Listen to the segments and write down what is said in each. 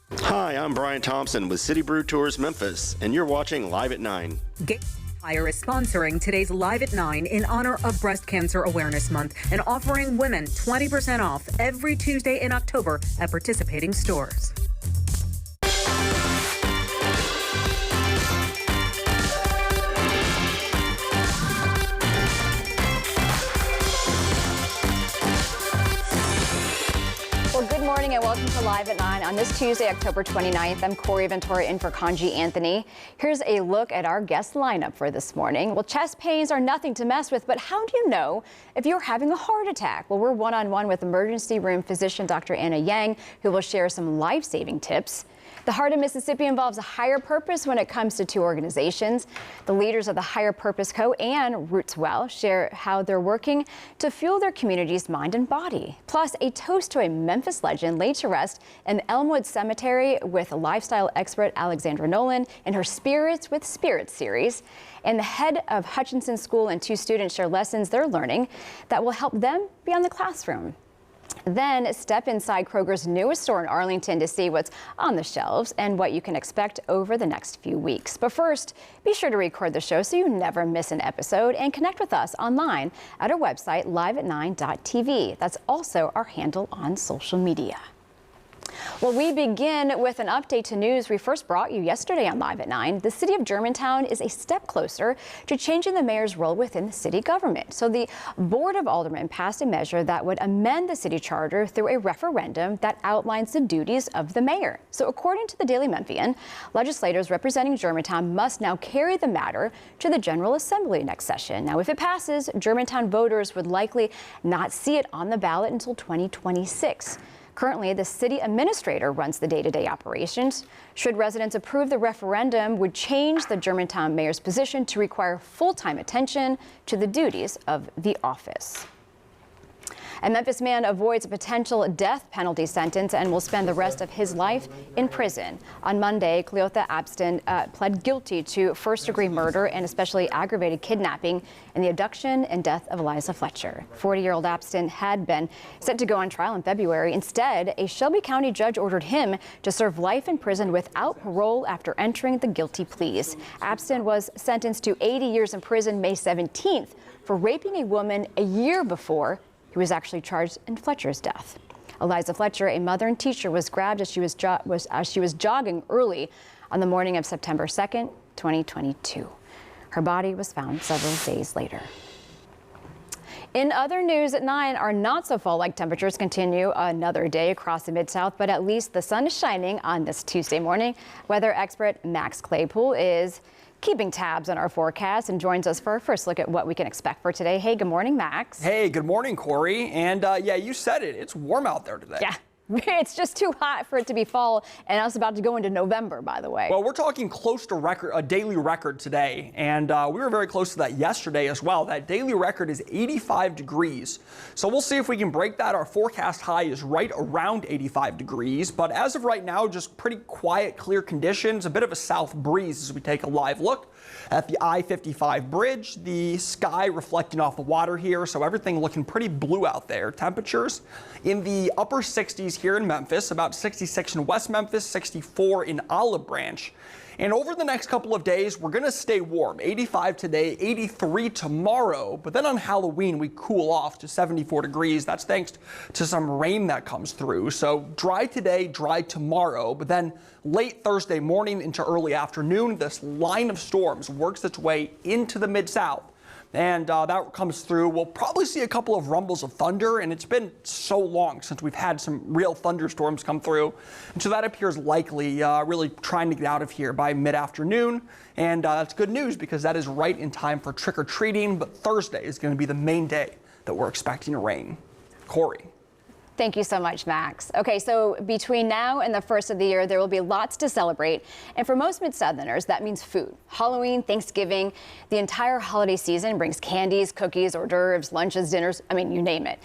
Hi, I'm Brian Thompson with City Brew Tours Memphis, and you're watching Live at 9. Fire is sponsoring today's Live at 9 in honor of Breast Cancer Awareness Month and offering women 20% off every Tuesday in October at participating stores. Good morning and welcome to Live at 9 on this Tuesday, October 29th. I'm Corey Ventura in for Kanji Anthony. Here's a look at our guest lineup for this morning. Well, chest pains are nothing to mess with, but how do you know if you're having a heart attack? Well, we're one-on-one with emergency room physician Dr. Anna Yang, who will share some life-saving tips. The Heart of Mississippi involves a higher purpose when it comes to two organizations. The leaders of the Higher Purpose Co. and Roots Well share how they're working to fuel their community's mind and body. Plus, a toast to a Memphis legend laid to rest in Elmwood Cemetery with lifestyle expert Alexandra Nolan in her Spirits with Spirits series. And the head of Hutchinson School and two students share lessons they're learning that will help them beyond the classroom. Then step inside Kroger's newest store in Arlington to see what's on the shelves and what you can expect over the next few weeks. But first, be sure to record the show so you never miss an episode and connect with us online at our website, liveat9.tv. That's also our handle on social media. Well, we begin with an update to news we first brought you yesterday on Live at 9. The city of Germantown is a step closer to changing the mayor's role within the city government. So the Board of Aldermen passed a measure that would amend the city charter through a referendum that outlines the duties of the mayor. So according to the Daily Memphian, legislators representing Germantown must now carry the matter to the General Assembly next session. Now, if it passes, Germantown voters would likely not see it on the ballot until 2026. Currently, the city administrator runs the day-to-day operations. Should residents approve the referendum, would change the Germantown mayor's position to require full-time attention to the duties of the office. A Memphis man avoids a potential death penalty sentence and will spend the rest of his life in prison. On Monday, Cleotha Abston pled guilty to first-degree murder and especially aggravated kidnapping in the abduction and death of Eliza Fletcher. 40-year-old Abston had been set to go on trial in February. Instead, a Shelby County judge ordered him to serve life in prison without parole after entering the guilty pleas. Abston was sentenced to 80 years in prison May 17th for raping a woman a year before he was actually charged in Fletcher's death. Eliza Fletcher, a mother and teacher, was grabbed as she was jogging early on the morning of September 2nd, 2022. Her body was found several days later. In other news at 9, our not-so-fall-like temperatures continue another day across the Mid-South, but at least the sun is shining on this Tuesday morning. Weather expert Max Claypool is keeping tabs on our forecast and joins us for our first look at what we can expect for today. Hey, good morning, Max. Hey, good morning, Corey. And yeah, you said it. It's warm out there today. Yeah. It's just too hot for it to be fall, and now it's about to go into November, by the way. Well, we're talking close to a daily record today, and we were very close to that yesterday as well. That daily record is 85 degrees. So we'll see if we can break that. Our forecast high is right around 85 degrees, but as of right now, just pretty quiet, clear conditions, a bit of a south breeze as we take a live look at the I-55 bridge. The sky reflecting off the water here, so everything looking pretty blue out there. Temperatures in the upper 60s here in Memphis, about 66 in West Memphis, 64 in Olive Branch. And over the next couple of days, we're going to stay warm. 85 today, 83 tomorrow. But then on Halloween, we cool off to 74 degrees. That's thanks to some rain that comes through. So dry today, dry tomorrow. But then late Thursday morning into early afternoon, this line of storms works its way into the Mid-South. And that comes through. We'll probably see a couple of rumbles of thunder, and it's been so long since we've had some real thunderstorms come through. And so that appears likely, really trying to get out of here by mid-afternoon. And that's good news because that is right in time for trick-or-treating. But Thursday is going to be the main day that we're expecting to rain. Corey. Thank you so much, Max. Okay, so between now and the first of the year, there will be lots to celebrate. And for most Mid-Southerners, that means food. Halloween, Thanksgiving, the entire holiday season brings candies, cookies, hors d'oeuvres, lunches, dinners, I mean, you name it.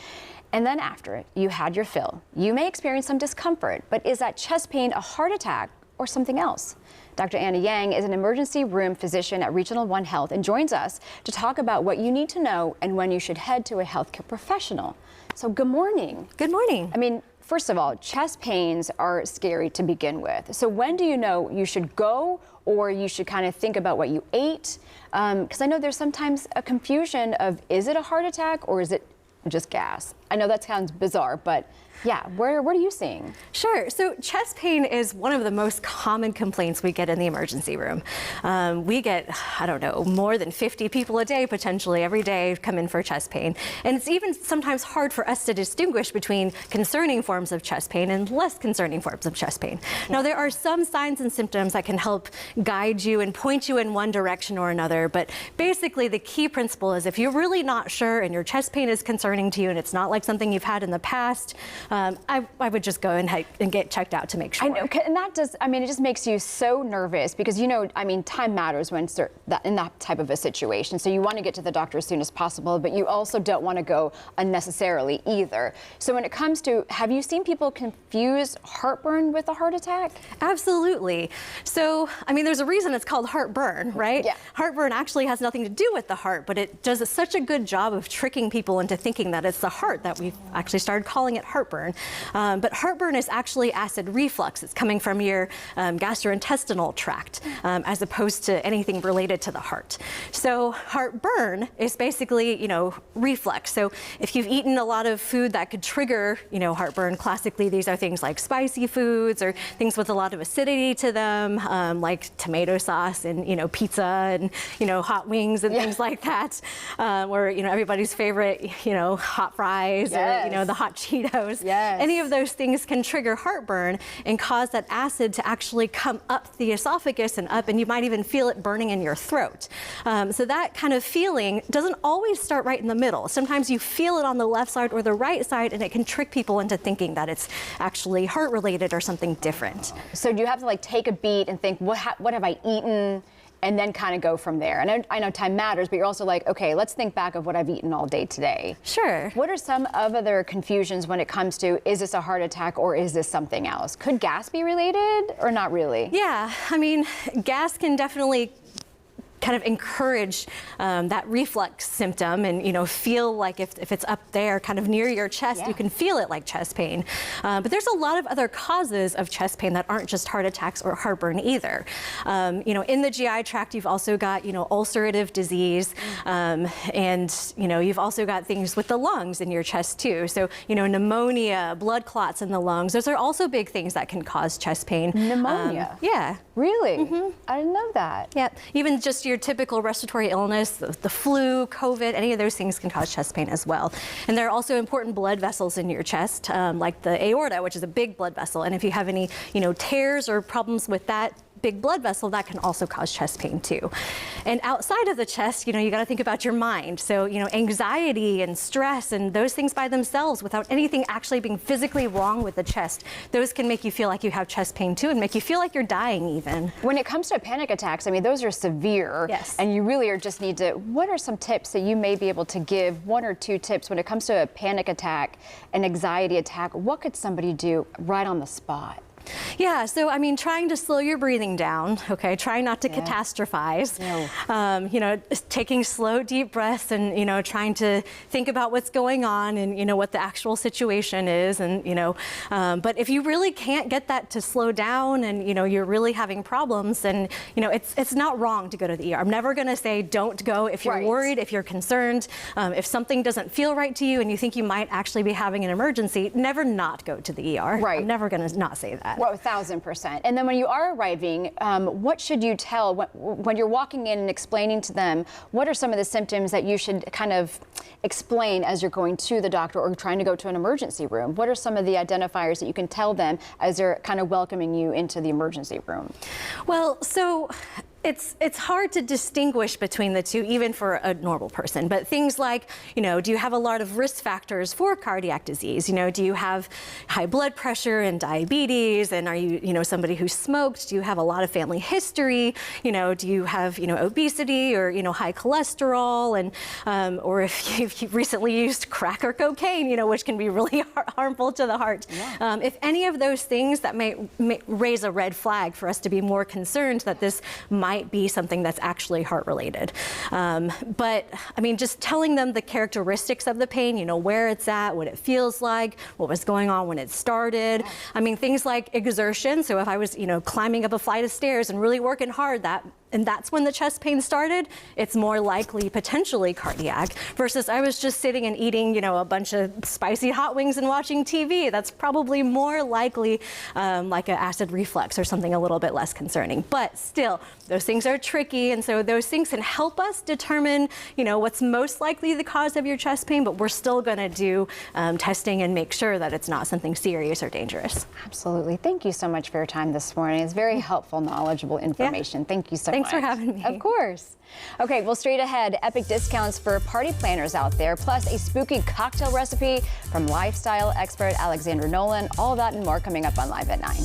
And then after it, you had your fill. You may experience some discomfort, but is that chest pain a heart attack or something else? Dr. Anna Yang is an emergency room physician at Regional One Health and joins us to talk about what you need to know and when you should head to a healthcare professional. So good morning. Good morning. I mean, first of all, chest pains are scary to begin with. So when do you know you should go, or you should kind of think about what you ate? Because I know there's sometimes a confusion of, is it a heart attack or is it just gas? I know that sounds bizarre, but yeah, what are you seeing? Sure. So chest pain is one of the most common complaints we get in the emergency room. We get, I don't know, more than 50 people a day, potentially every day, come in for chest pain. And it's even sometimes hard for us to distinguish between concerning forms of chest pain and less concerning forms of chest pain. Now, there are some signs and symptoms that can help guide you and point you in one direction or another. But basically, the key principle is if you're really not sure and your chest pain is concerning to you and it's not like something you've had in the past, I would just go and get checked out to make sure. I know, and that does, I mean, it just makes you so nervous because, you know, I mean, time matters when in that type of a situation. So you want to get to the doctor as soon as possible, but you also don't want to go unnecessarily either. So when it comes to, have you seen people confuse heartburn with a heart attack? Absolutely. So, I mean, there's a reason it's called heartburn, right? Yeah. Heartburn actually has nothing to do with the heart, but it does such a good job of tricking people into thinking that it's the heart that we've actually started calling it heartburn. But heartburn is actually acid reflux. It's coming from your gastrointestinal tract as opposed to anything related to the heart. So heartburn is basically, you know, reflux. So if you've eaten a lot of food that could trigger, you know, heartburn, classically these are things like spicy foods or things with a lot of acidity to them, like tomato sauce and, you know, pizza and, you know, hot wings and things like that, or, you know, everybody's favorite, you know, hot fries or, you know, the hot Cheetos. Any of those things can trigger heartburn and cause that acid to actually come up the esophagus and up, and you might even feel it burning in your throat. So that kind of feeling doesn't always start right in the middle. Sometimes you feel it on the left side or the right side, and it can trick people into thinking that it's actually heart-related or something different. So do you have to like take a beat and think, what have I eaten? And then kind of go from there. And I know time matters, but you're also like, okay, let's think back of what I've eaten all day today. Sure. What are some of other confusions when it comes to, is this a heart attack or is this something else? Could gas be related or not really? Yeah, I mean, gas can definitely kind of encourage that reflux symptom and, you know, feel like if it's up there kind of near your chest, you can feel it like chest pain. But there's a lot of other causes of chest pain that aren't just heart attacks or heartburn either. You know, in the GI tract, you've also got, you know, ulcerative disease, and, you know, you've also got things with the lungs in your chest too. So, you know, pneumonia, blood clots in the lungs, those are also big things that can cause chest pain. Pneumonia? Yeah. Really? I didn't know that. Yeah, even just your typical respiratory illness, the flu, COVID, any of those things can cause chest pain as well. And there are also important blood vessels in your chest, like the aorta, which is a big blood vessel. And if you have any, you know, tears or problems with that big blood vessel, that can also cause chest pain too. And outside of the chest, you know, you got to think about your mind. So, you know, anxiety and stress and those things by themselves without anything actually being physically wrong with the chest, those can make you feel like you have chest pain too and make you feel like you're dying even. When it comes to panic attacks, I mean, those are severe. Yes. And you really just need to, what are some tips that you may be able to give, 1 or 2 tips when it comes to a panic attack, an anxiety attack? What could somebody do right on the spot? Yeah, so I mean, trying to slow your breathing down, okay? Trying not to catastrophize. You know, taking slow, deep breaths and, you know, trying to think about what's going on and, you know, what the actual situation is. And, you know, but if you really can't get that to slow down and, you know, you're really having problems, then, you know, it's not wrong to go to the ER. I'm never going to say don't go if you're worried, if you're concerned, if something doesn't feel right to you and you think you might actually be having an emergency, never not go to the ER. Right. I'm never going to not say that. Well, 1,000%. And then when you are arriving, what should you tell when you're walking in and explaining to them, what are some of the symptoms that you should kind of explain as you're going to the doctor or trying to go to an emergency room? What are some of the identifiers that you can tell them as they're kind of welcoming you into the emergency room? Well, so it's hard to distinguish between the two, even for a normal person. But things like, you know, do you have a lot of risk factors for cardiac disease? You know, do you have high blood pressure and diabetes? And are you, you know, somebody who smoked? Do you have a lot of family history? You know, do you have, you know, obesity or, you know, high cholesterol? And or if you've recently used crack or cocaine, you know, which can be really harmful to the heart. If any of those things that may raise a red flag for us to be more concerned that this might might be something that's actually heart related. But I mean, just telling them the characteristics of the pain, you know, where it's at, what it feels like, what was going on when it started. I mean, things like exertion. So if I was, you know, climbing up a flight of stairs and really working hard, and that's when the chest pain started, it's more likely potentially cardiac, versus I was just sitting and eating, you know, a bunch of spicy hot wings and watching TV. That's probably more likely like an acid reflux or something a little bit less concerning. But still, those things are tricky, and so those things can help us determine, you know, what's most likely the cause of your chest pain, but we're still gonna do testing and make sure that it's not something serious or dangerous. Absolutely. Thank you so much for your time this morning. It's very helpful, knowledgeable information. Yeah. Thank you so much. Thanks for having me. Of course. Okay, well, straight ahead, epic discounts for party planners out there, plus a spooky cocktail recipe from lifestyle expert Alexandra Nolan. All that and more coming up on Live at 9.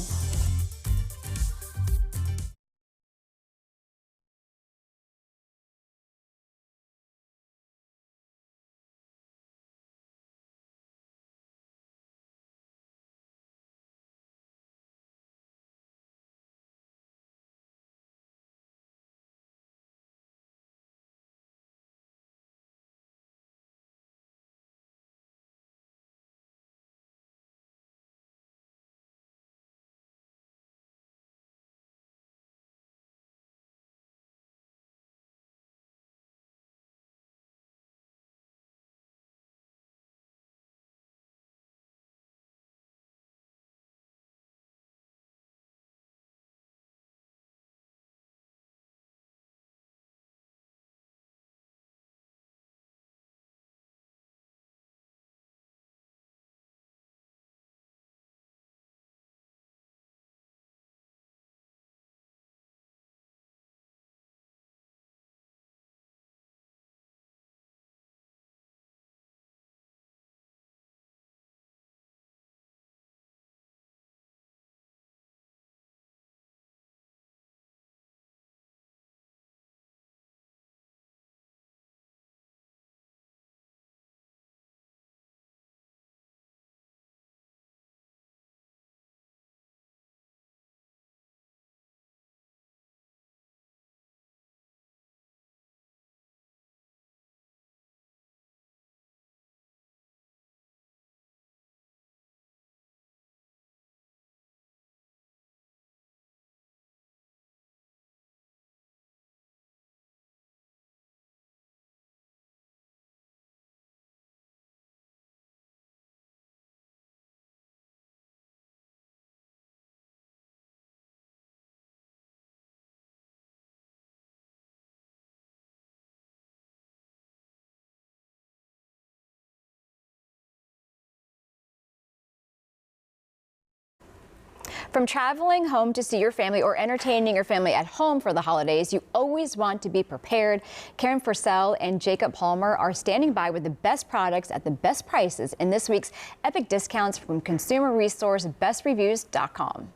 From traveling home to see your family or entertaining your family at home for the holidays, you always want to be prepared. Karen Purcell and Jacob Palmer are standing by with the best products at the best prices in this week's epic discounts from consumer resource bestreviews.com.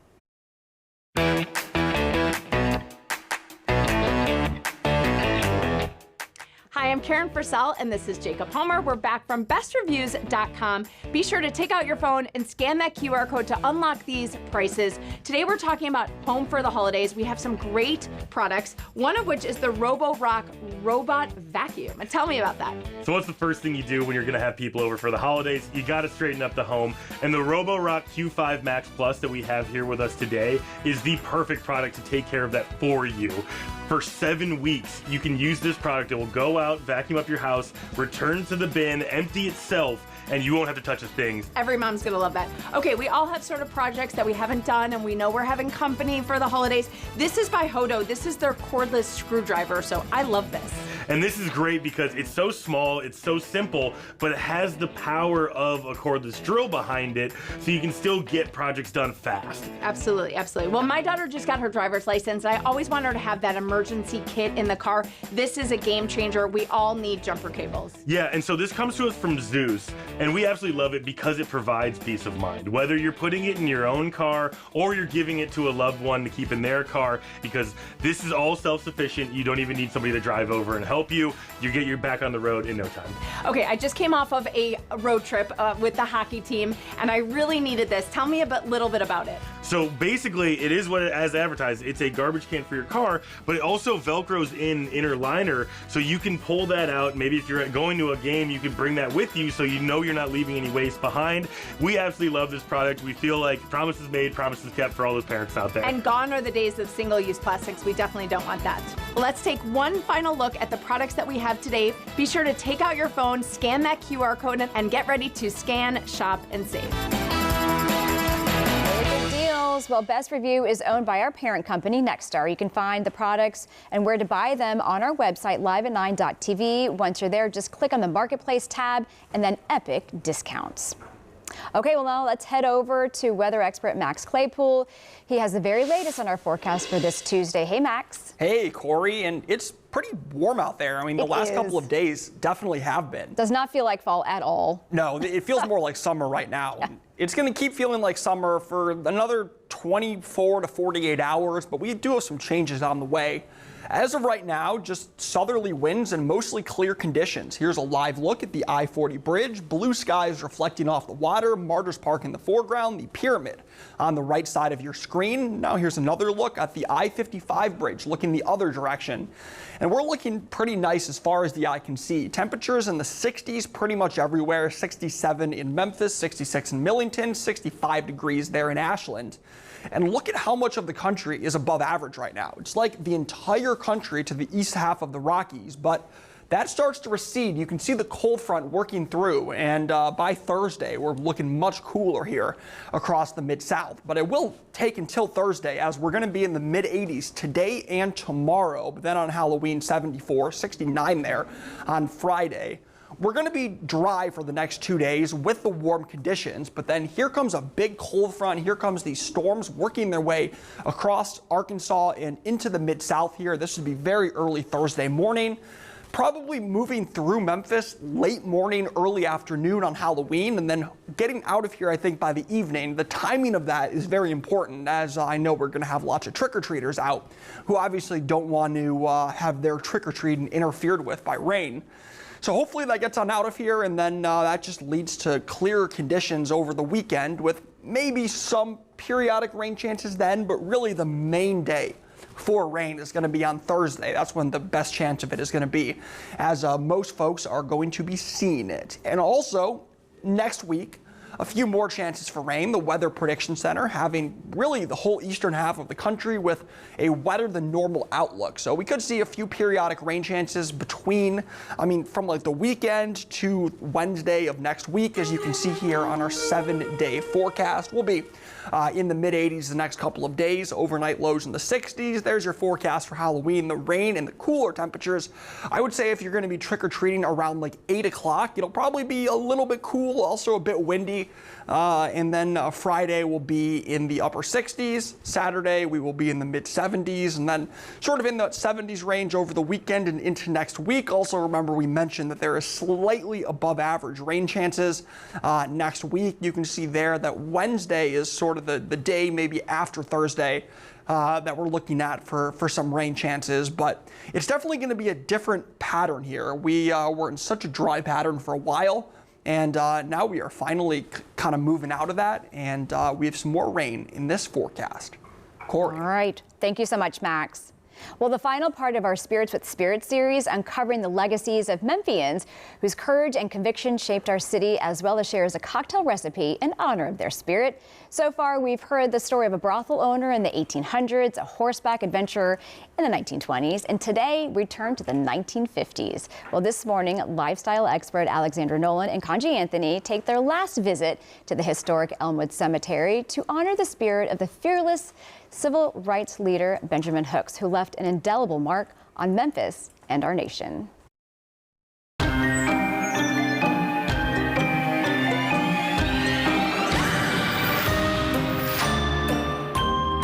Hi, I'm Karen Purcell, and this is Jacob Palmer. We're back from bestreviews.com. Be sure to take out your phone and scan that QR code to unlock these prices. Today, we're talking about home for the holidays. We have some great products, one of which is the Roborock Robot Vacuum. And tell me about that. So what's the first thing you do when you're gonna have people over for the holidays? You gotta straighten up the home. And the Roborock Q5 Max Plus that we have here with us today is the perfect product to take care of that for you. For 7 weeks, you can use this product. It will go out, vacuum up your house, return to the bin, empty itself, and you won't have to touch a thing. Every mom's gonna love that. Okay, we all have sort of projects that we haven't done, and we know we're having company for the holidays. This is by Hodo. This is their cordless screwdriver, so I love this. And this is great because it's so small, it's so simple, but it has the power of a cordless drill behind it, so you can still get projects done fast. Absolutely, absolutely. Well, my daughter just got her driver's license, and I always want her to have that emergency kit in the car. This is a game changer. We all need jumper cables. Yeah, and so this comes to us from Zeus, And we absolutely love it because it provides peace of mind. Whether you're putting it in your own car or you're giving it to a loved one to keep in their car, because this is all self-sufficient. You don't even need somebody to drive over and help you. You get your back on the road in no time. Okay, I just came off of a road trip with the hockey team, and I really needed this. Tell me a little bit about it. So basically, it is what it as advertised. It's a garbage can for your car, but it also Velcros in inner liner, so you can pull that out. Maybe if you're going to a game, you can bring that with you, so you know you're not leaving any waste behind. We absolutely love this product. We feel like promises made, promises kept for all those parents out there. And gone are the days of single-use plastics. We definitely don't want that. Let's take one final look at the products that we have today. Be sure to take out your phone, scan that QR code, and get ready to scan, shop, and save. Well, Best Review is owned by our parent company, Nexstar. You can find the products and where to buy them on our website, liveat9.tv. Once you're there, just click on the Marketplace tab and then Epic Discounts. Okay, well, now let's head over to weather expert Max Claypool. He has the very latest on our forecast for this Tuesday. Hey, Max. Hey, Corey, and it's pretty warm out there. I mean, the last couple of days definitely have been. Does not feel like fall at all. No, it feels more like summer right now. Yeah. It's going to keep feeling like summer for another 24 to 48 hours, but we do have some changes on the way. As of right now, just southerly winds and mostly clear conditions. Here's a live look at the I-40 bridge. Blue skies reflecting off the water, Martyrs Park in the foreground, the pyramid on the right side of your screen. Now here's another look at the I-55 bridge, looking the other direction. And we're looking pretty nice as far as the eye can see. Temperatures in the 60s pretty much everywhere. 67 in Memphis, 66 in Millington, 65 degrees there in Ashland. And look at how much of the country is above average right now. It's like the entire country to the east half of the Rockies, but that starts to recede. You can see the cold front working through, and by Thursday, we're looking much cooler here across the Mid-South. But it will take until Thursday, as we're going to be in the mid-80s today and tomorrow, but then on Halloween, 74, 69 there on Friday. We're going to be dry for the next 2 days with the warm conditions, but then here comes a big cold front. Here comes these storms working their way across Arkansas and into the Mid-South here. This would be very early Thursday morning, probably moving through Memphis late morning, early afternoon on Halloween, and then getting out of here, I think, by the evening. The timing of that is very important, as I know we're going to have lots of trick-or-treaters out who obviously don't want to have their trick-or-treating interfered with by rain. So hopefully that gets on out of here, and then that just leads to clearer conditions over the weekend with maybe some periodic rain chances then, but really the main day for rain is going to be on Thursday. That's when the best chance of it is going to be, as most folks are going to be seeing it. And also, next week, a few more chances for rain. The Weather Prediction Center having really the whole eastern half of the country with a wetter than normal outlook. So we could see a few periodic rain chances between, from like the weekend to Wednesday of next week, as you can see here on our 7-day forecast. We'll be in the mid-80s the next couple of days, overnight lows in the 60s. There's your forecast for Halloween. The rain and the cooler temperatures. I would say if you're going to be trick-or-treating around like 8 o'clock, it'll probably be a little bit cool, also a bit windy. And then Friday will be in the upper 60s. Saturday we will be in the mid 70s, and then sort of in the 70s range over the weekend and into next week. Also remember, we mentioned that there is slightly above average rain chances next week. You can see there that Wednesday is sort of the day maybe after Thursday that we're looking at for some rain chances, but it's definitely going to be a different pattern here. We were in such a dry pattern for a while. And now we are finally kind of moving out of that, and we have some more rain in this forecast. Corey. All right. Thank you so much, Max. Well, the final part of our Spirits with Spirit series, uncovering the legacies of Memphians whose courage and conviction shaped our city, as well as shares a cocktail recipe in honor of their spirit. So far, we've heard the story of a brothel owner in the 1800s, a horseback adventurer in the 1920s, and today we turn to the 1950s. Well, this morning, lifestyle expert Alexandra Nolan and Conji Anthony take their last visit to the historic Elmwood Cemetery to honor the spirit of the fearless civil rights leader Benjamin Hooks, who left an indelible mark on Memphis and our nation.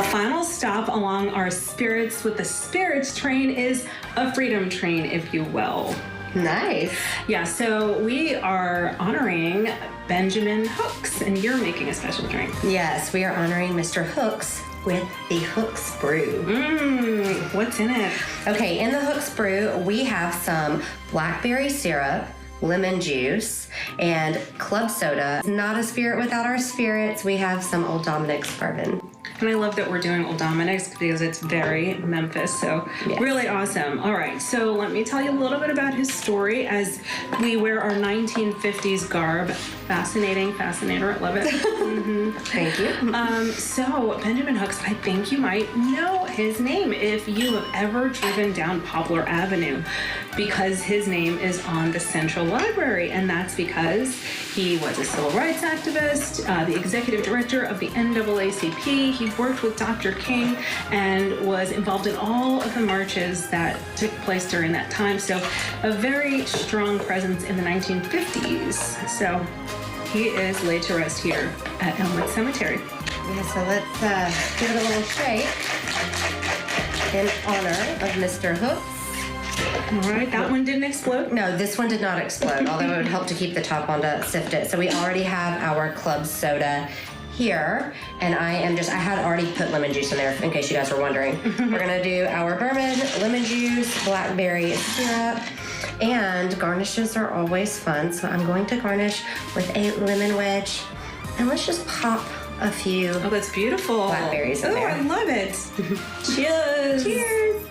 Final stop along our Spirits with the Spirits train is a freedom train, if you will. Nice. Yeah, so we are honoring Benjamin Hooks, and you're making a special drink. Yes, we are honoring Mr. Hooks with the Hooks Brew. What's in it? Okay, in the Hooks Brew, we have some blackberry syrup, lemon juice, and club soda. It's not a spirit without our spirits. We have some Old Dominic's bourbon. And I love that we're doing Old Dominic's because it's very Memphis, so really awesome. All right, so let me tell you a little bit about his story as we wear our 1950s garb. Fascinating, fascinator, I love it. Thank you. So Benjamin Hooks, I think you might know his name if you have ever driven down Poplar Avenue, because his name is on the Central Library, and that's because he was a civil rights activist, the executive director of the NAACP. He worked with Dr. King and was involved in all of the marches that took place during that time. So a very strong presence in the 1950s. So he is laid to rest here at Elmwood Cemetery. Yeah, so let's give it a little shake in honor of Mr. Hooks. All right, that one didn't explode? No, this one did not explode, although it would help to keep the top on to sift it. So we already have our club soda here, and I had already put lemon juice in there in case you guys were wondering. We're gonna do our bourbon, lemon juice, blackberry syrup, and garnishes are always fun. So I'm going to garnish with a lemon wedge, and let's just pop a few. Oh, that's beautiful. Blackberries in there. Oh, I love it. Cheers. Cheers.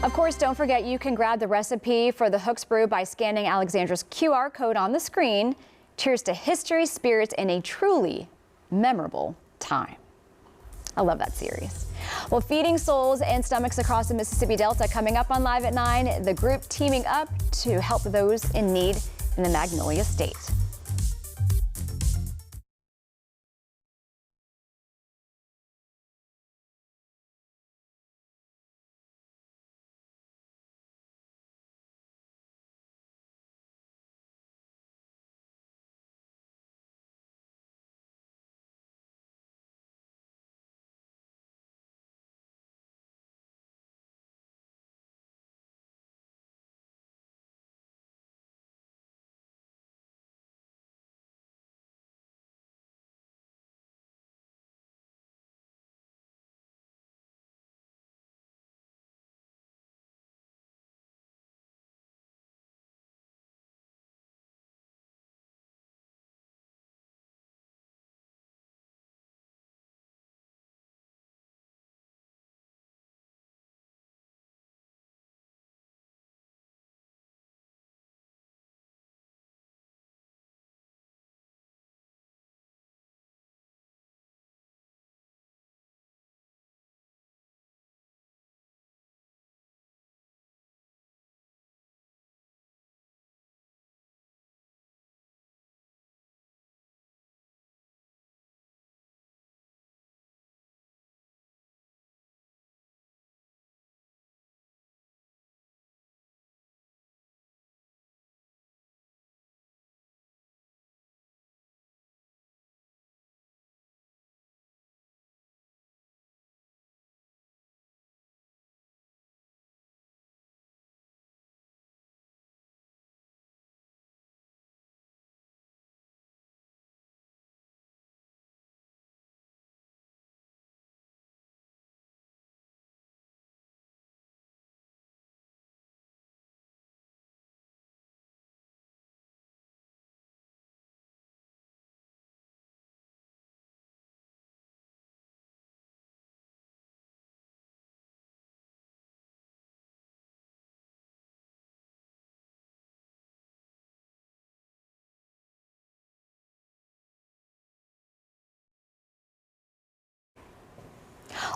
Of course, don't forget you can grab the recipe for the Hooks Brew by scanning Alexandra's QR code on the screen. Cheers to history, spirits, and a truly memorable time. I love that series. Well, feeding souls and stomachs across the Mississippi Delta coming up on Live at 9. The group teaming up to help those in need in the Magnolia State.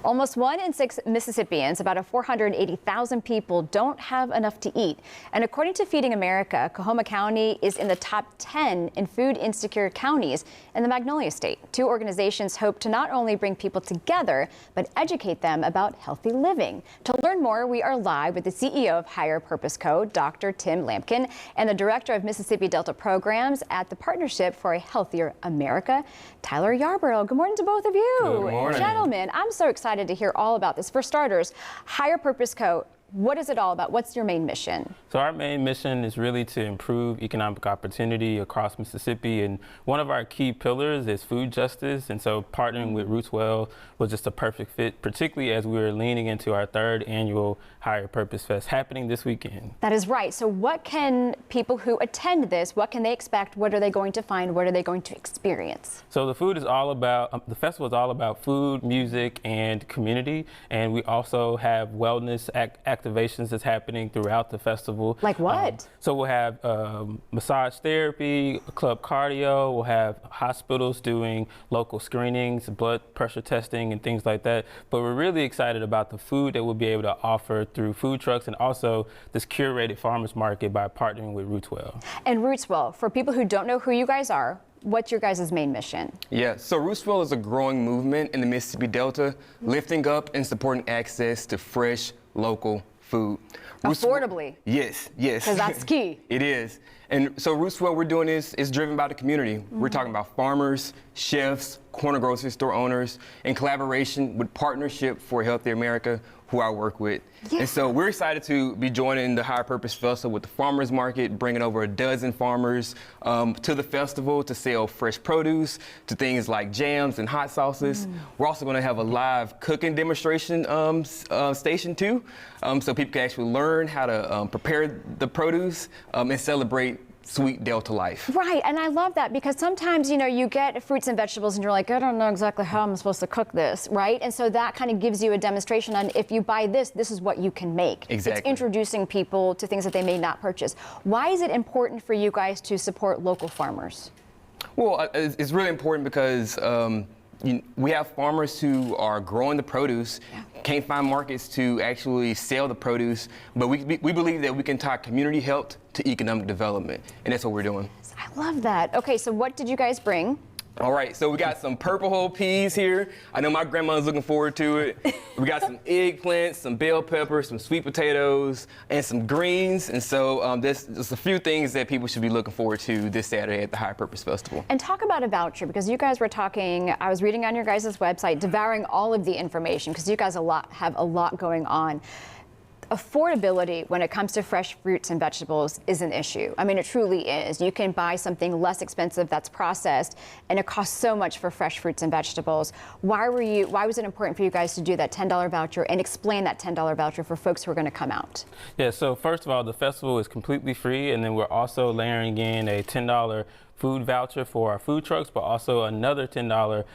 Almost 1 in 6 Mississippians, about 480,000 people, don't have enough to eat. And according to Feeding America, Coahoma County is in the top 10 in food insecure counties in the Magnolia State. Two organizations hope to not only bring people together, but educate them about healthy living. To learn more, we are live with the CEO of Higher Purpose Co., Dr. Tim Lampkin, and the Director of Mississippi Delta Programs at the Partnership for a Healthier America, Tyler Yarborough. Good morning to both of you. Good morning. Gentlemen, I'm so excited to hear all about this. For starters, Higher Purpose Co., What is it all about? What's your main mission? So our main mission is really to improve economic opportunity across Mississippi, and one of our key pillars is food justice, and so partnering with Rootswell was just a perfect fit, particularly as we were leaning into our 3rd annual Higher Purpose Fest happening this weekend. That is right. So what can people who attend this, what can they expect? What are they going to find? What are they going to experience? So the food is all about, the festival is all about food, music, and community, and we also have wellness activations that's happening throughout the festival. Like what? So we'll have massage therapy, club cardio, we'll have hospitals doing local screenings, blood pressure testing, and things like that. But we're really excited about the food that we'll be able to offer through food trucks and also this curated farmers market by partnering with Rootswell. And Rootswell, for people who don't know who you guys are, what's your guys' main mission? Yeah, so Rootswell is a growing movement in the Mississippi Delta, lifting up and supporting access to fresh, local food. Affordably. Yes. Because that's key. It is. And so Rootswell, we're doing this is driven by the community. We're talking about farmers, chefs, corner grocery store owners, in collaboration with Partnership for a Healthy America, who I work with. Yeah. And so we're excited to be joining the Higher Purpose Festival with the farmers market, bringing over a dozen farmers to the festival to sell fresh produce, to things like jams and hot sauces. We're also going to have a live cooking demonstration station too, so people can actually learn how to prepare the produce and celebrate sweet Delta life. Right, and I love that because sometimes, you know, you get fruits and vegetables and you're like, I don't know exactly how I'm supposed to cook this, right? And so that kind of gives you a demonstration on if you buy this, this is what you can make. Exactly. It's introducing people to things that they may not purchase. Why is it important for you guys to support local farmers? Well, it's really important because we have farmers who are growing the produce, can't find markets to actually sell the produce, but we believe that we can tie community health to economic development, and that's what we're doing. I love that. Okay, so what did you guys bring? All right, so we got some purple whole peas here. I know my grandma's looking forward to it. We got some eggplants, some bell peppers, some sweet potatoes, and some greens. And so there's just a few things that people should be looking forward to this Saturday at the Higher Purpose Festival. And talk about a voucher, because you guys were talking, I was reading on your guys' website, devouring all of the information, because you guys have a lot going on. Affordability when it comes to fresh fruits and vegetables is an issue. I mean, it truly is. You can buy something less expensive that's processed, and it costs so much for fresh fruits and vegetables. Why was it important for you guys to do that $10 voucher and explain that $10 voucher for folks who are going to come out? Yeah, so first of all, the festival is completely free, and then we're also layering in a $10 food voucher for our food trucks, but also another $10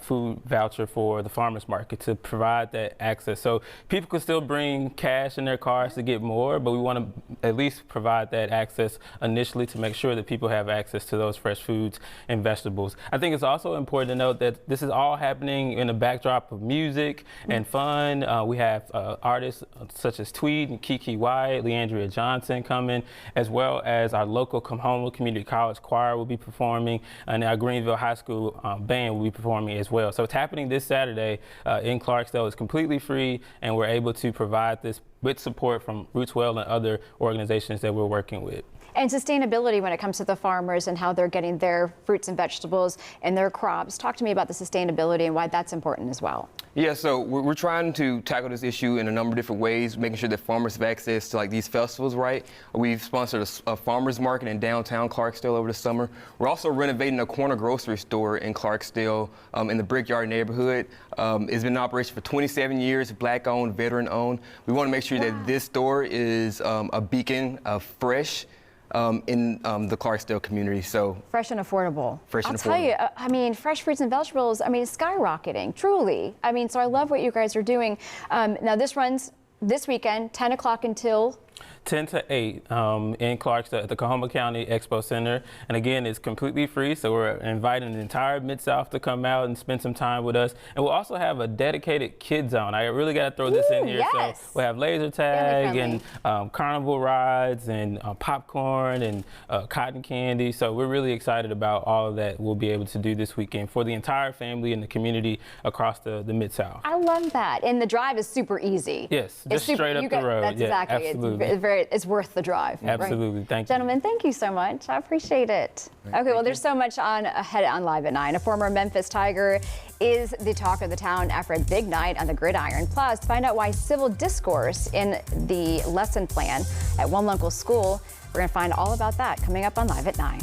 food voucher for the farmers market to provide that access. So people can still bring cash in their cars to get more, but we want to at least provide that access initially to make sure that people have access to those fresh foods and vegetables. I think it's also important to note that this is all happening in a backdrop of music and fun. We have artists such as Tweed and Kiki Wyatt, Leandria Johnson coming, as well as our local Coahoma Community College choir will be performing, and our Greenville High School band will be performing as well. So it's happening this Saturday in Clarksdale. It's completely free, and we're able to provide this with support from Rootswell and other organizations that we're working with. And sustainability when it comes to the farmers and how they're getting their fruits and vegetables and their crops. Talk to me about the sustainability and why that's important as well. Yeah, so we're trying to tackle this issue in a number of different ways, making sure that farmers have access to like these festivals, right? We've sponsored a farmers market in downtown Clarksdale over the summer. We're also renovating a corner grocery store in Clarksdale in the Brickyard neighborhood. It's been in operation for 27 years, Black-owned, veteran-owned. We want to make sure that this store is a beacon of fresh in the Clarksdale community. So fresh and affordable. Fresh and affordable. I'll tell you, I mean, fresh fruits and vegetables, I mean, skyrocketing, truly. I mean, so I love what you guys are doing. Now this runs this weekend, 10 o'clock until 10 to 8 in Clarksdale at the Coahoma County Expo Center. And again, it's completely free, so we're inviting the entire Mid-South to come out and spend some time with us. And we'll also have a dedicated kid zone. I really got to throw this in here. Yes. So we'll have laser tag and carnival rides and popcorn and cotton candy. So we're really excited about all of that we'll be able to do this weekend for the entire family and the community across the Mid-South. I love that. And the drive is super easy. Yes, just straight up the road. That's yeah, exactly. Absolutely. It's very it's worth the drive. Absolutely. Right? Thank you. Gentlemen, thank you so much. I appreciate it. Okay, well, there's so much ahead on Live at 9. A former Memphis Tiger is the talk of the town after a big night on the gridiron. Plus, find out why civil discourse in the lesson plan at one local school. We're going to find all about that coming up on Live at 9.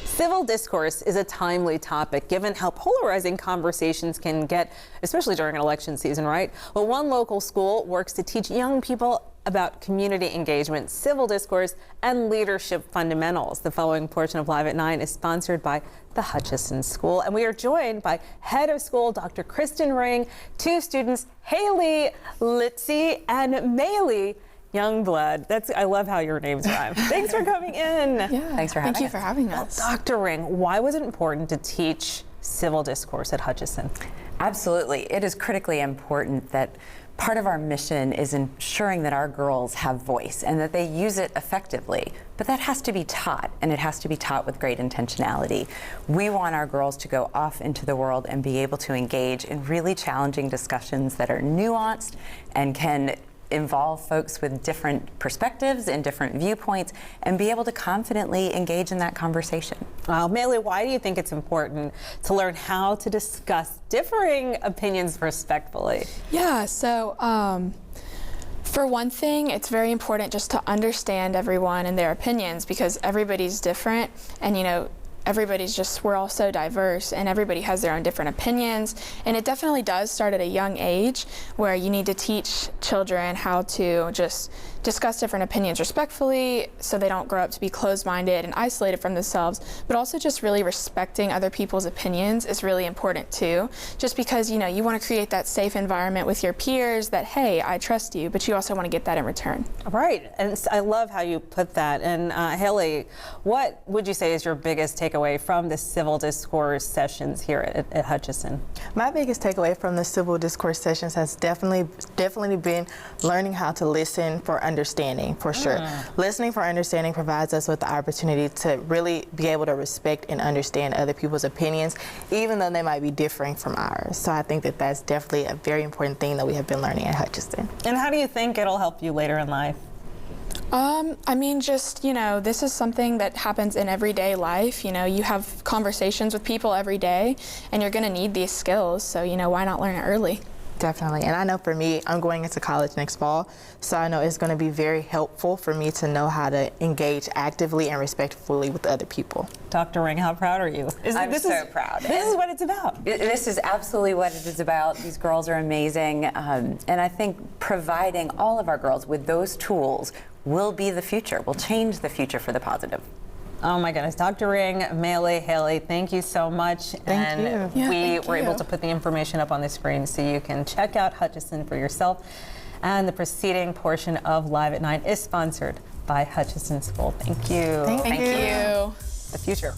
Civil discourse is a timely topic given how polarizing conversations can get, especially during an election season, right? Well, one local school works to teach young people about community engagement, civil discourse, and leadership fundamentals. The following portion of Live at 9 is sponsored by the Hutchison School, and we are joined by Head of School Dr. Kristen Ring, two students, Haley Litzy and Maylee Youngblood. I love how your names rhyme. Thanks for coming in. Yeah, thanks for having us. Thank you for having us. Well, Dr. Ring, why was it important to teach civil discourse at Hutchison? Absolutely. It is critically important that part of our mission is ensuring that our girls have voice and that they use it effectively. But that has to be taught, and it has to be taught with great intentionality. We want our girls to go off into the world and be able to engage in really challenging discussions that are nuanced and can involve folks with different perspectives and different viewpoints and be able to confidently engage in that conversation. Maylee, why do you think it's important to learn how to discuss differing opinions respectfully? Yeah, so for one thing, it's very important just to understand everyone and their opinions because everybody's different, and we're all so diverse and everybody has their own different opinions, and it definitely does start at a young age where you need to teach children how to just discuss different opinions respectfully so they don't grow up to be closed-minded and isolated from themselves, but also just really respecting other people's opinions is really important too, just because you want to create that safe environment with your peers that, hey, I trust you, but you also want to get that in return. Right, and I love how you put that. And Haley, what would you say is your biggest takeaway takeaway from the civil discourse sessions here at Hutchinson? My biggest takeaway from the civil discourse sessions has definitely been learning how to listen for understanding, for sure. Listening for understanding provides us with the opportunity to really be able to respect and understand other people's opinions, even though they might be differing from ours. So I think that that's definitely a very important thing that we have been learning at Hutchinson. And how do you think it'll help you later in life? I mean, just, this is something that happens in everyday life. You have conversations with people every day, and you're going to need these skills. So, why not learn it early? Definitely. And I know for me, I'm going into college next fall, so I know it's going to be very helpful for me to know how to engage actively and respectfully with other people. Dr. Ring, how proud are you? I'm so proud. This is what it's about. This is absolutely what it is about. These girls are amazing. And I think providing all of our girls with those tools will be the future, will change the future for the positive. Oh my goodness, Dr. Ring, Maylee, Haley, thank you so much. Thank you. Yeah, we thank were you. able to put the information up on the screen so you can check out Hutchinson for yourself. And the preceding portion of Live at 9 is sponsored by Hutchinson School. Thank you. Thank you. The future.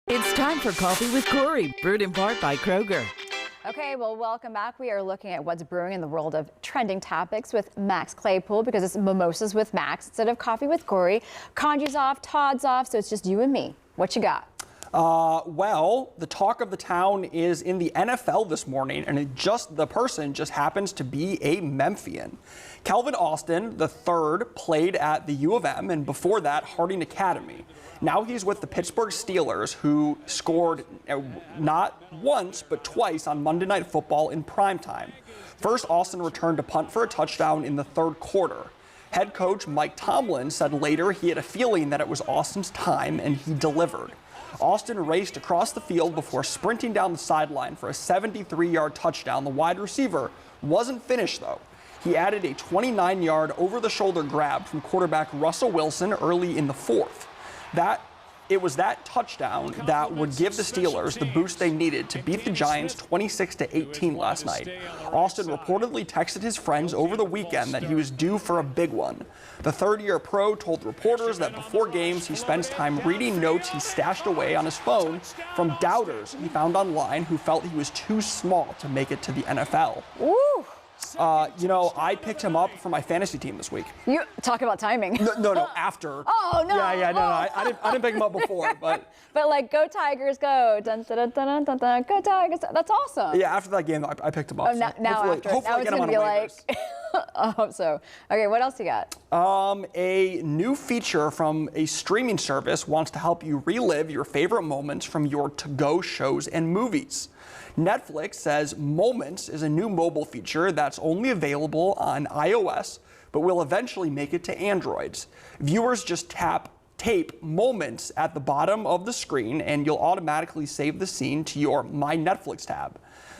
It's time for Coffee with Corey, brewed in part by Kroger. Okay, well, welcome back. We are looking at what's brewing in the world of trending topics with Max Claypool, because it's mimosas with Max instead of coffee with Corey. Conji's off, Todd's off, so it's just you and me. What you got? Well, the talk of the town is in the NFL this morning, and the person just happens to be a Memphian. Calvin Austin, the third, played at the U of M, and before that, Harding Academy. Now he's with the Pittsburgh Steelers, who scored not once, but twice on Monday Night Football in primetime. First, Austin returned to punt for a touchdown in the third quarter. Head coach Mike Tomlin said later he had a feeling that it was Austin's time, and he delivered. Austin raced across the field before sprinting down the sideline for a 73-yard touchdown. The wide receiver wasn't finished, though. He added a 29-yard over-the-shoulder grab from quarterback Russell Wilson early in the fourth. It was that touchdown that would give the Steelers the boost they needed to beat the Giants 26-18 last night. Austin reportedly texted his friends over the weekend that he was due for a big one. The third-year pro told reporters that before games he spends time reading notes he stashed away on his phone from doubters he found online who felt he was too small to make it to the NFL. Ooh. You know, I picked him up for my fantasy team this week. You talk about timing. No, after. Oh no! Yeah, no, I didn't pick him up before, but. But like, go Tigers, go! Dun, dun, dun, dun, dun, dun, go Tigers! That's awesome. Yeah, after that game, I picked him up. Oh, now hopefully, after. hopefully Now I it's get him gonna on be waivers. like. I hope so. Okay, what else you got? A new feature from a streaming service wants to help you relive your favorite moments from your to-go shows and movies. Netflix says Moments is a new mobile feature that's only available on iOS, but will eventually make it to Androids. Viewers just tape Moments at the bottom of the screen, and you'll automatically save the scene to your My Netflix tab.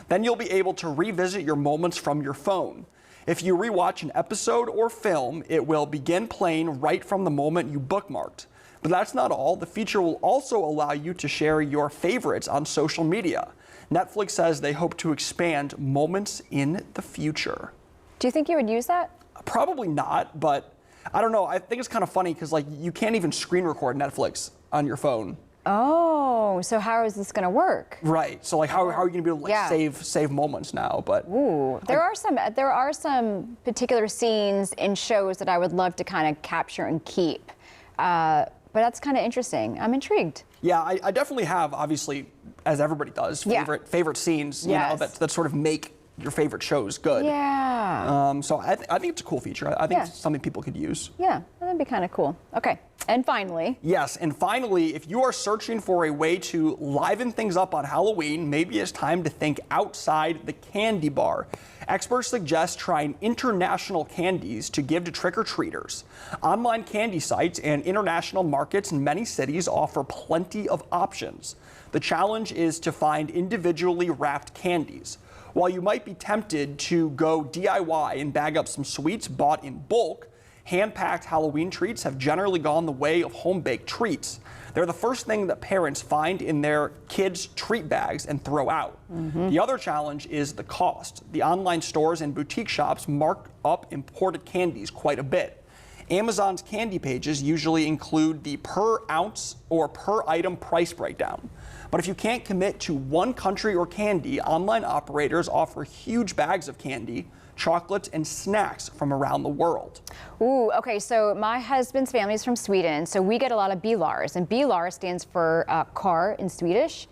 Then you'll be able to revisit your moments from your phone. If you rewatch an episode or film, it will begin playing right from the moment you bookmarked. But that's not all. The feature will also allow you to share your favorites on social media. Netflix says they hope to expand Moments in the future. Do you think you would use that? Probably not, but I don't know. I think it's kind of funny because like you can't even screen record Netflix on your phone. Oh, so how is this going to work? Right. So like how are you going to be able to like, save moments now? But ooh, there are some particular scenes in shows that I would love to kind of capture and keep. But that's kind of interesting. I'm intrigued. Yeah, I definitely have, obviously, as everybody does, favorite scenes, you know, that sort of make your favorite shows good. Yeah. So I think it's a cool feature. I think it's something people could use. Yeah, that'd be kind of cool. Okay, and finally. Yes, and finally, if you are searching for a way to liven things up on Halloween, maybe it's time to think outside the candy bar. Experts suggest trying international candies to give to trick-or-treaters. Online candy sites and international markets in many cities offer plenty of options. The challenge is to find individually wrapped candies. While you might be tempted to go DIY and bag up some sweets bought in bulk, hand-packed Halloween treats have generally gone the way of home-baked treats. They're the first thing that parents find in their kids' treat bags and throw out. The other challenge is the cost. The online stores and boutique shops mark up imported candies quite a bit. Amazon's candy pages usually include the per ounce or per item price breakdown. But if you can't commit to one country or candy, online operators offer huge bags of candy, chocolates, and snacks from around the world. Ooh, okay, so my husband's family is from Sweden, so we get a lot of Bilar, and Bilar stands for car in Swedish.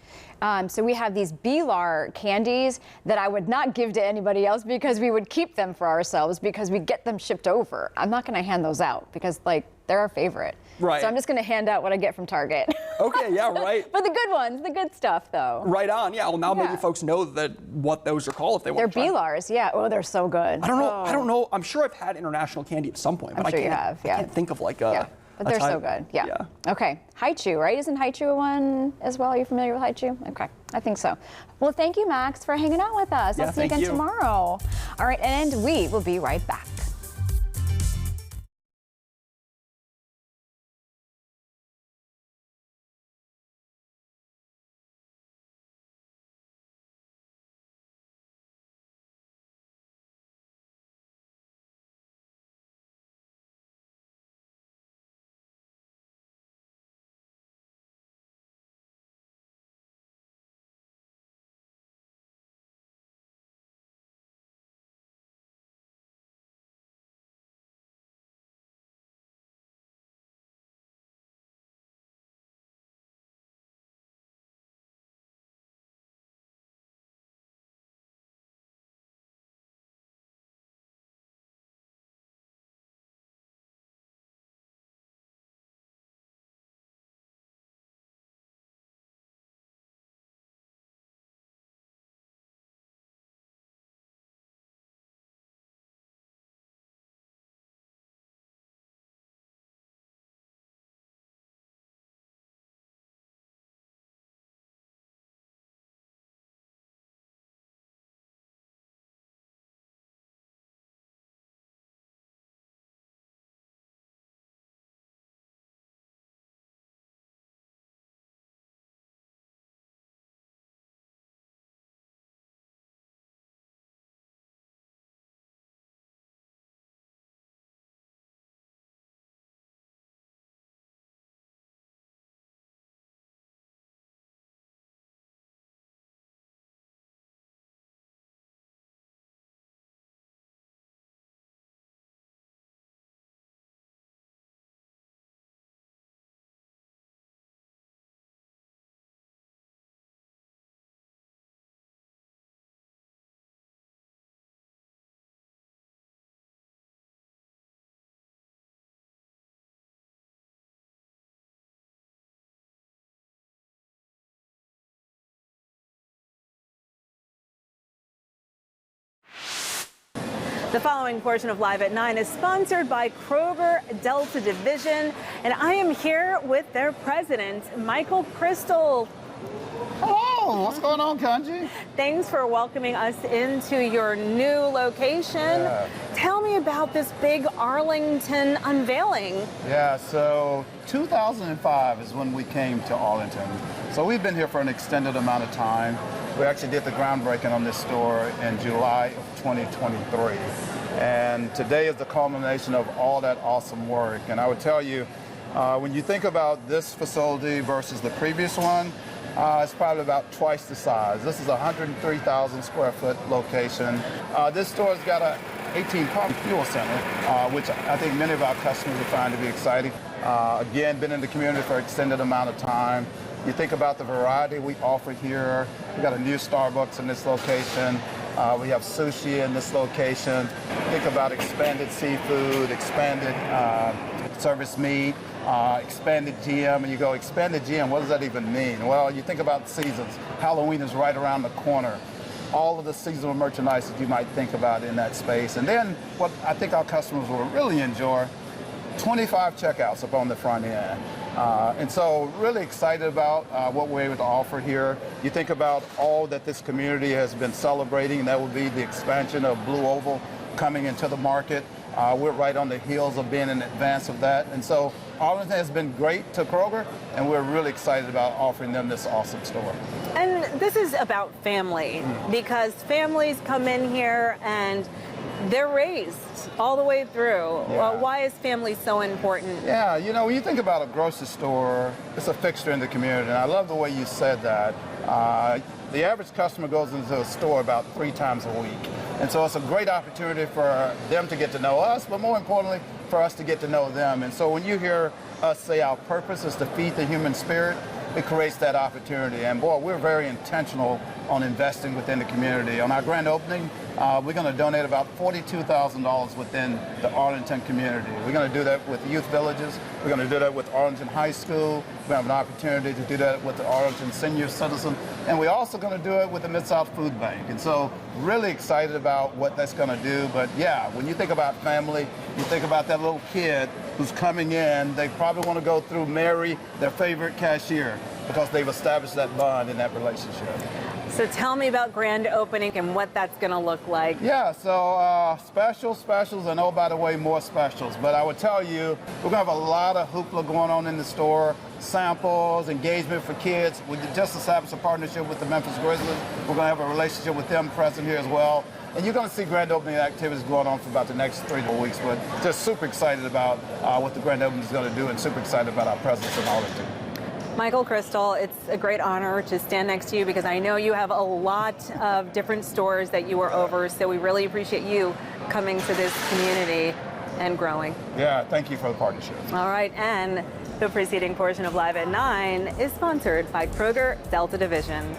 So we have these Bilar candies that I would not give to anybody else because we would keep them for ourselves because we get them shipped over. I'm not gonna hand those out because like they're our favorite. Right. So I'm just gonna hand out what I get from Target. Okay, yeah, right. But the good ones, the good stuff though. Right on, yeah. Well, now maybe folks know what those are called if they want to try them. They're Bilars, yeah. Oh, they're so good. I don't know. I'm sure I've had international candy at some point, but I'm sure you have, yeah. I can't think of like a. But they're so good, yeah. Okay, Haichu, right? Isn't Haichu one as well? Are you familiar with Haichu? Okay, I think so. Well, thank you, Max, for hanging out with us. I'll see you again tomorrow. All right, and we will be right back. The following portion of Live at 9 is sponsored by Kroger Delta Division, and I am here with their president, Michael Crystal. Hello, what's going on, Kanji? Thanks for welcoming us into your new location. Yeah. Tell me about this big Arlington unveiling. Yeah, so 2005 is when we came to Arlington. So we've been here for an extended amount of time. We actually did the groundbreaking on this store in July of 2023. And today is the culmination of all that awesome work. And I would tell you, when you think about this facility versus the previous one, it's probably about twice the size. This is a 103,000 square foot location. This store's got a 18-pump fuel center, which I think many of our customers will find to be exciting. Again, been in the community for an extended amount of time. You think about the variety we offer here. We got a new Starbucks in this location. We have sushi in this location. Think about expanded seafood, expanded service meat, expanded GM, and you go, expanded GM, what does that even mean? Well, you think about seasons. Halloween is right around the corner. All of the seasonal merchandise that you might think about in that space. And then what I think our customers will really enjoy, 25 checkouts up on the front end. And so really excited about what we're able to offer here. You think about all that this community has been celebrating, and that would be the expansion of Blue Oval coming into the market. We're right on the heels of being in advance of that. And so Arlington has been great to Kroger, and we're really excited about offering them this awesome store. And this is about family, because families come in here and they're raised all the way through. Yeah. Why is family so important? Yeah, you know, when you think about a grocery store, it's a fixture in the community, and I love the way you said that. The average customer goes into a store about 3 times a week. And so it's a great opportunity for them to get to know us, but more importantly, for us to get to know them. And so when you hear us say our purpose is to feed the human spirit, it creates that opportunity. And boy, we're very intentional on investing within the community. On our grand opening, we're going to donate about $42,000 within the Arlington community. We're going to do that with youth villages. We're going to do that with Arlington High School. We have an opportunity to do that with the Arlington Senior Citizen. And we're also going to do it with the Mid-South Food Bank. And so really excited about what that's going to do. But yeah, when you think about family, you think about that little kid who's coming in, they probably want to go through Mary, their favorite cashier, because they've established that bond in that relationship. So tell me about grand opening and what that's going to look like. Yeah, so specials, and oh, by the way, more specials. But I would tell you, we're going to have a lot of hoopla going on in the store, samples, engagement for kids. We just established a partnership with the Memphis Grizzlies. We're going to have a relationship with them present here as well. And you're going to see grand opening activities going on for about the next 3 to 4 weeks. But just super excited about what the grand opening is going to do, and super excited about our presence in Arlington. Michael Crystal, it's a great honor to stand next to you, because I know you have a lot of different stores that you are over, so we really appreciate you coming to this community and growing. Yeah, thank you for the partnership. All right, and the preceding portion of Live at 9 is sponsored by Kroger Delta Division.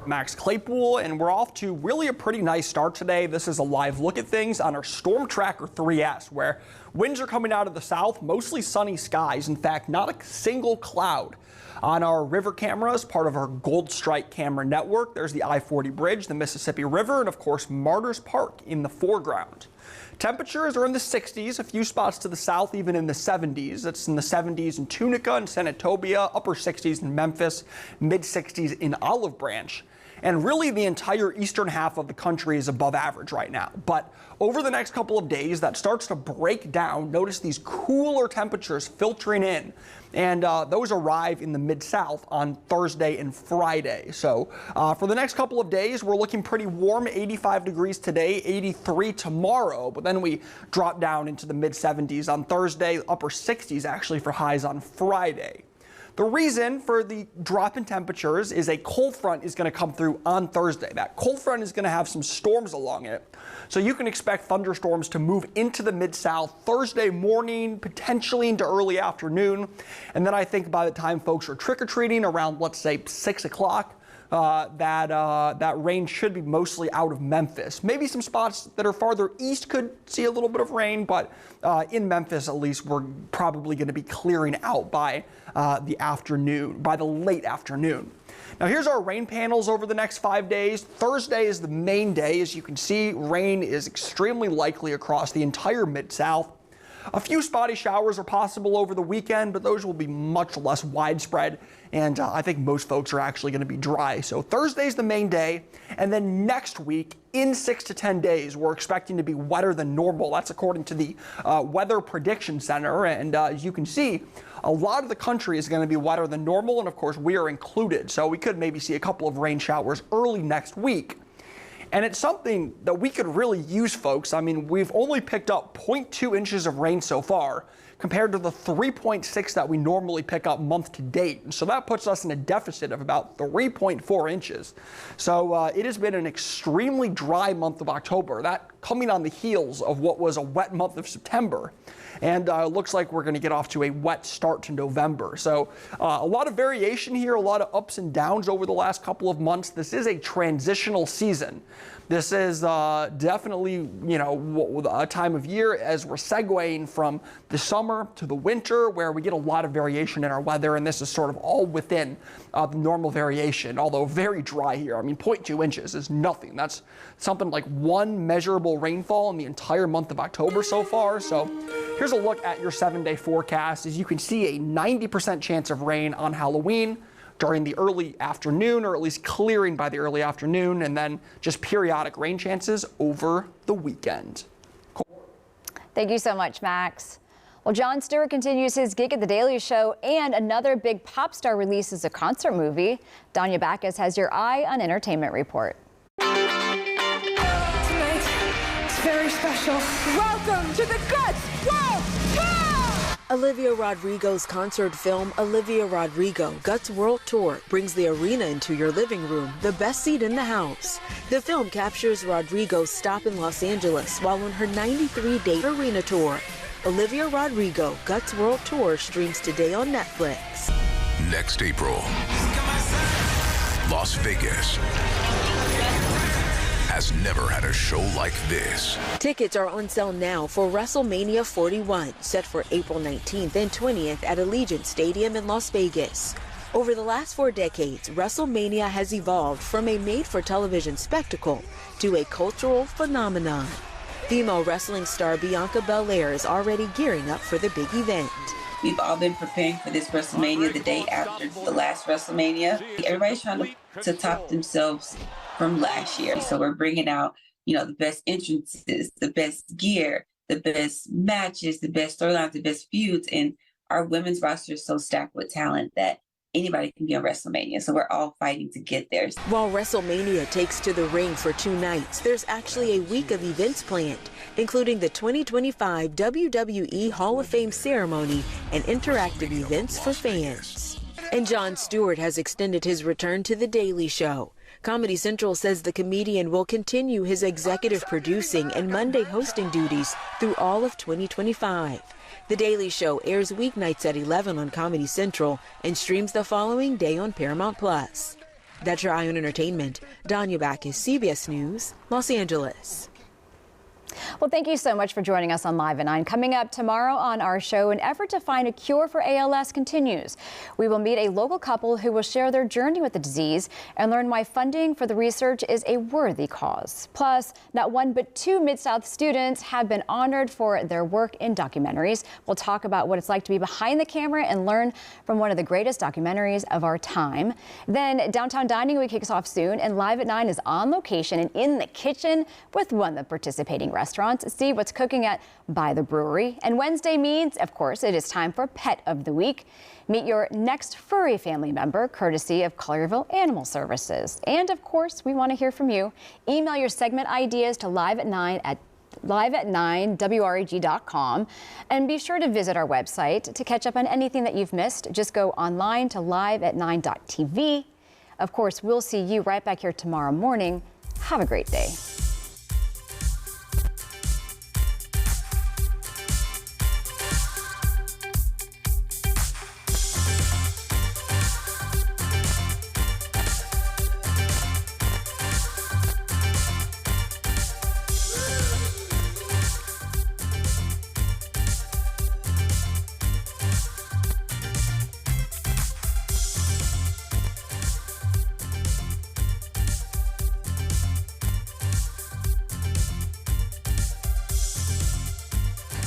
Max Claypool, and we're off to really a pretty nice start today. This is a live look at things on our Storm Tracker 3S, where winds are coming out of the south, mostly sunny skies. In fact, not a single cloud. On our river cameras, part of our Gold Strike camera network, there's the I-40 bridge, the Mississippi River, and of course, Martyrs Park in the foreground. Temperatures are in the 60s, a few spots to the south even in the 70s. It's in the 70s in Tunica and Senatobia, upper 60s in Memphis, mid 60s in Olive Branch. And really the entire eastern half of the country is above average right now. But over the next couple of days, that starts to break down. Notice these cooler temperatures filtering in. And those arrive in the mid-south on Thursday and Friday. So for the next couple of days, we're looking pretty warm, 85 degrees today, 83 tomorrow. But then we drop down into the mid-70s on Thursday, upper 60s actually for highs on Friday. The reason for the drop in temperatures is a cold front is going to come through on Thursday. That cold front is going to have some storms along it. So you can expect thunderstorms to move into the mid-south Thursday morning, potentially into early afternoon. And then I think by the time folks are trick-or-treating around, let's say, 6 o'clock, that rain should be mostly out of Memphis. Maybe some spots that are farther east could see a little bit of rain, but in Memphis, at least, we're probably going to be clearing out by the late afternoon. Now here's our rain panels over the next 5 days. Thursday is the main day. As you can see, rain is extremely likely across the entire Mid-South. A few spotty showers are possible over the weekend, but those will be much less widespread, and I think most folks are actually going to be dry. So Thursday's the main day, and then next week, in 6 to 10 days, we're expecting to be wetter than normal. That's according to the Weather Prediction Center, and as you can see, a lot of the country is going to be wetter than normal, and of course, we are included. So we could maybe see a couple of rain showers early next week. And it's something that we could really use, folks. I mean, we've only picked up 0.2 inches of rain so far compared to the 3.6 that we normally pick up month to date. And so that puts us in a deficit of about 3.4 inches. So it has been an extremely dry month of October, that coming on the heels of what was a wet month of September. And it looks like we're going to get off to a wet start to November. So a lot of variation here, a lot of ups and downs over the last couple of months. This is a transitional season. This is definitely, a time of year as we're segueing from the summer to the winter, where we get a lot of variation in our weather, and this is sort of all within the normal variation, although very dry here. I mean, 0.2 inches is nothing. That's something like one measurable rainfall in the entire month of October so far. So here's a look at your 7-day forecast. As you can see, a 90% chance of rain on Halloween during the early afternoon, or at least clearing by the early afternoon, and then just periodic rain chances over the weekend. Thank you so much, Max. Well, Jon Stewart continues his gig at The Daily Show, and another big pop star releases a concert movie. Danya Backus has your Eye on Entertainment report. Tonight, it's very special. Welcome to the Guts World Tour! Olivia Rodrigo's concert film, Olivia Rodrigo Guts World Tour, brings the arena into your living room, the best seat in the house. The film captures Rodrigo's stop in Los Angeles while on her 93-day arena tour. Olivia Rodrigo Guts World Tour streams today on Netflix. Next April, Las Vegas has never had a show like this. Tickets are on sale now for WrestleMania 41, set for April 19th and 20th at Allegiant Stadium in Las Vegas. Over the last 4 decades, WrestleMania has evolved from a made-for-television spectacle to a cultural phenomenon. Female wrestling star Bianca Belair is already gearing up for the big event. We've all been preparing for this WrestleMania the day after the last WrestleMania. Everybody's trying to top themselves from last year. So we're bringing out, the best entrances, the best gear, the best matches, the best storylines, the best feuds. And our women's roster is so stacked with talent that anybody can be on WrestleMania. So we're all fighting to get there. While WrestleMania takes to the ring for 2 nights, there's actually a week of events planned, including the 2025 WWE Hall of Fame ceremony and interactive events for fans. And Jon Stewart has extended his return to The Daily Show. Comedy Central says the comedian will continue his executive producing and Monday hosting duties through all of 2025. The Daily Show airs weeknights at 11 on Comedy Central and streams the following day on Paramount+. That's your eye on entertainment. Danya Backus, CBS News, Los Angeles. Well, thank you so much for joining us on Live at 9. Coming up tomorrow on our show, an effort to find a cure for ALS continues. We will meet a local couple who will share their journey with the disease and learn why funding for the research is a worthy cause. Plus, not one but two Mid-South students have been honored for their work in documentaries. We'll talk about what it's like to be behind the camera and learn from one of the greatest documentaries of our time. Then Downtown Dining Week kicks off soon, and Live at 9 is on location and in the kitchen with one of the participating restaurants. See what's cooking at By the Brewery. And Wednesday means, of course, it is time for Pet of the Week. Meet your next furry family member, courtesy of Collierville Animal Services. And of course, we want to hear from you. Email your segment ideas to liveat9@wreg.com. And be sure to visit our website to catch up on anything that you've missed. Just go online to liveat9.tv. Of course, we'll see you right back here tomorrow morning. Have a great day.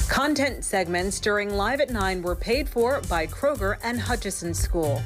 Content segments during Live at 9 were paid for by Kroger and Hutchison School.